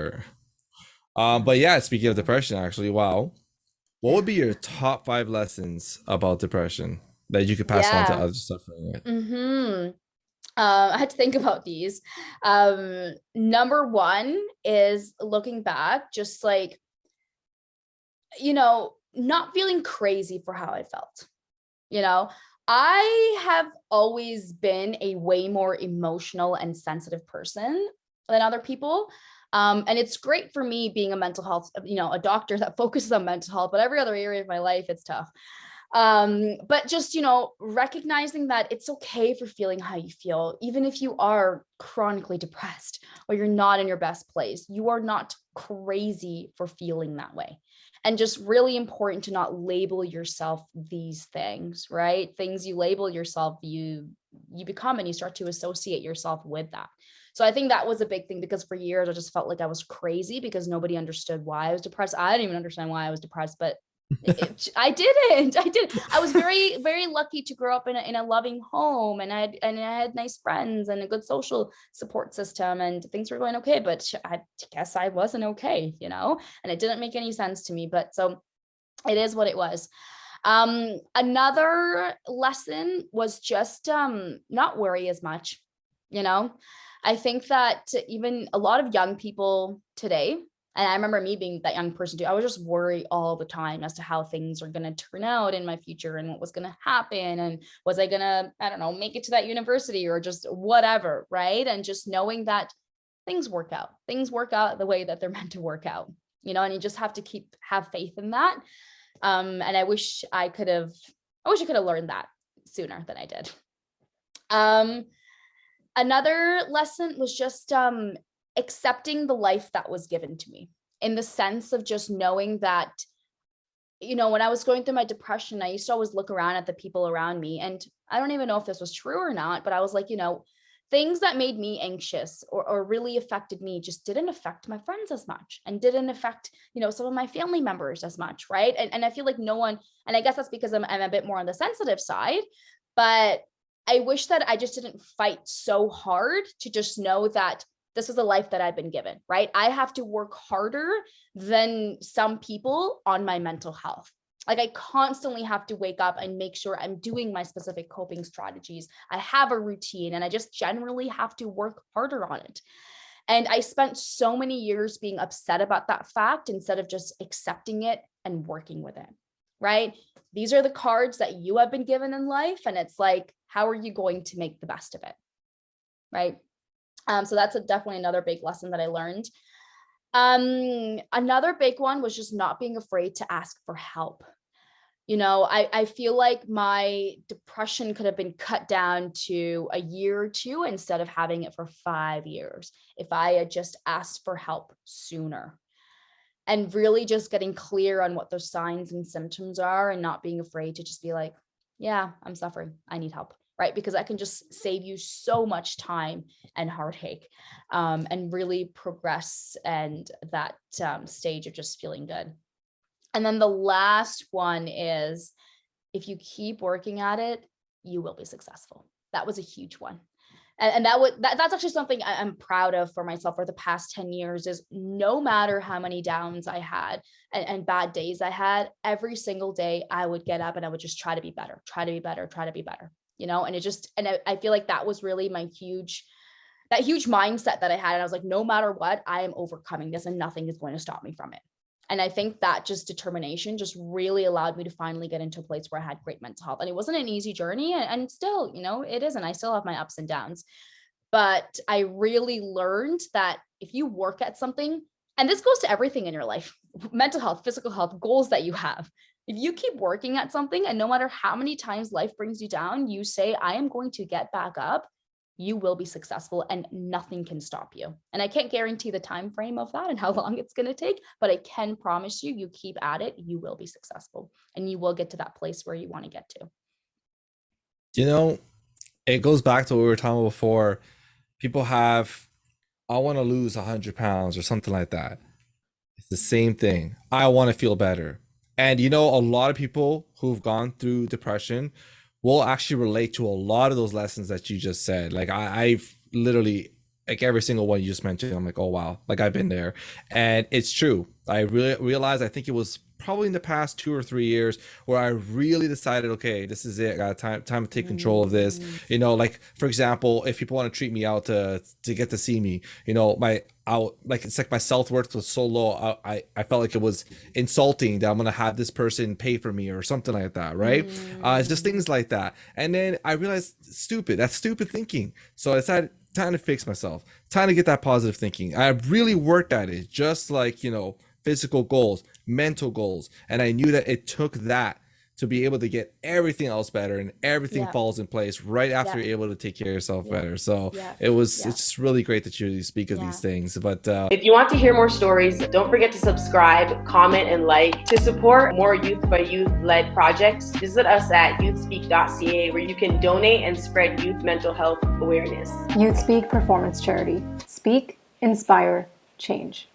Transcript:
sure. But yeah, speaking of depression, actually, wow, what would be your top five lessons about depression that you could pass on to Yeah. others suffering it? Mm-hmm. I had to think about these. Number one is looking back, just like, not feeling crazy for how I felt. You know, I have always been a way more emotional and sensitive person than other people. And it's great for me being a mental health, a doctor that focuses on mental health, but every other area of my life, it's tough. But just, recognizing that it's okay for feeling how you feel, even if you are chronically depressed or you're not in your best place, you are not crazy for feeling that way. And just really important to not label yourself these things, right? Things you label yourself, you become, and you start to associate yourself with that. So I think that was a big thing, because for years I just felt like I was crazy because nobody understood why I was depressed. I didn't even understand why I was depressed, but I didn't. I did. I was very, very lucky to grow up in a loving home, and I had nice friends and a good social support system, and things were going okay. But I guess I wasn't okay, and it didn't make any sense to me. But so it is what it was. Another lesson was just not worry as much. You know, I think that even a lot of young people today, and I remember me being that young person too, I was just worried all the time as to how things are going to turn out in my future and what was going to happen. And was I going to, I don't know, make it to that university or just whatever. Right. And just knowing that things work out the way that they're meant to work out, and you just have to have faith in that. And I wish I could have learned that sooner than I did. Um, Another lesson was just accepting the life that was given to me, in the sense of just knowing that, when I was going through my depression, I used to always look around at the people around me. And I don't even know if this was true or not, but I was like, things that made me anxious or really affected me just didn't affect my friends as much, and didn't affect, some of my family members as much. Right. And I feel like no one, and I guess that's because I'm a bit more on the sensitive side, but I wish that I just didn't fight so hard to just know that this is the life that I've been given, right? I have to work harder than some people on my mental health. Like, I constantly have to wake up and make sure I'm doing my specific coping strategies. I have a routine, and I just generally have to work harder on it. And I spent so many years being upset about that fact instead of just accepting it and working with it, right? These are the cards that you have been given in life. And it's like, how are you going to make the best of it? Right. So that's definitely another big lesson that I learned. Another big one was just not being afraid to ask for help. I feel like my depression could have been cut down to a year or two instead of having it for 5 years if I had just asked for help sooner, and really just getting clear on what those signs and symptoms are, and not being afraid to just be like, yeah, I'm suffering, I need help. Right. Because that can just save you so much time and heartache, and really progress and that stage of just feeling good. And then the last one is, if you keep working at it, you will be successful. That was a huge one. And that's actually something I'm proud of for myself for the past 10 years, is no matter how many downs I had and bad days I had, every single day I would get up and I would just try to be better, try to be better, try to be better, and I feel like that was really that huge mindset that I had. And I was like, no matter what, I am overcoming this and nothing is going to stop me from it. And I think that just determination just really allowed me to finally get into a place where I had great mental health. And it wasn't an easy journey. And still, it isn't. I still have my ups and downs. But I really learned that if you work at something, and this goes to everything in your life, mental health, physical health, goals that you have, if you keep working at something, and no matter how many times life brings you down, you say, I am going to get back up, you will be successful, and nothing can stop you. And I can't guarantee the time frame of that and how long it's going to take, but I can promise you, you keep at it, you will be successful, and you will get to that place where you want to get to. You know, it goes back to what we were talking about before. People have, I want to lose 100 pounds or something like that. It's the same thing. I want to feel better. And a lot of people who've gone through depression will actually relate to a lot of those lessons that you just said. Like I've literally like every single one you just mentioned. I'm like, oh wow, like I've been there, and it's true. I really realized. I think it was probably in the past 2 or 3 years where I really decided, okay, this is it. I got time to take control of this. Like for example, if people want to treat me out to get to see me, it's like my self-worth was so low. I felt like it was insulting that I'm gonna have this person pay for me or something like that, right? It's just things like that. And then I realized, that's stupid thinking. So I decided, time to fix myself, time to get that positive thinking. I really worked at it, just like physical goals, mental goals, and I knew that it took that to be able to get everything else better, and everything Yeah. falls in place right after Yeah. you're able to take care of yourself Yeah. better. So Yeah. it's Yeah. just really great that you speak of Yeah. these things. But If you want to hear more stories, don't forget to subscribe, comment, and like. To support more youth by youth led projects, visit us at youthspeak.ca, where you can donate and spread youth mental health awareness. Youth Speak Performance Charity. Speak, inspire, change.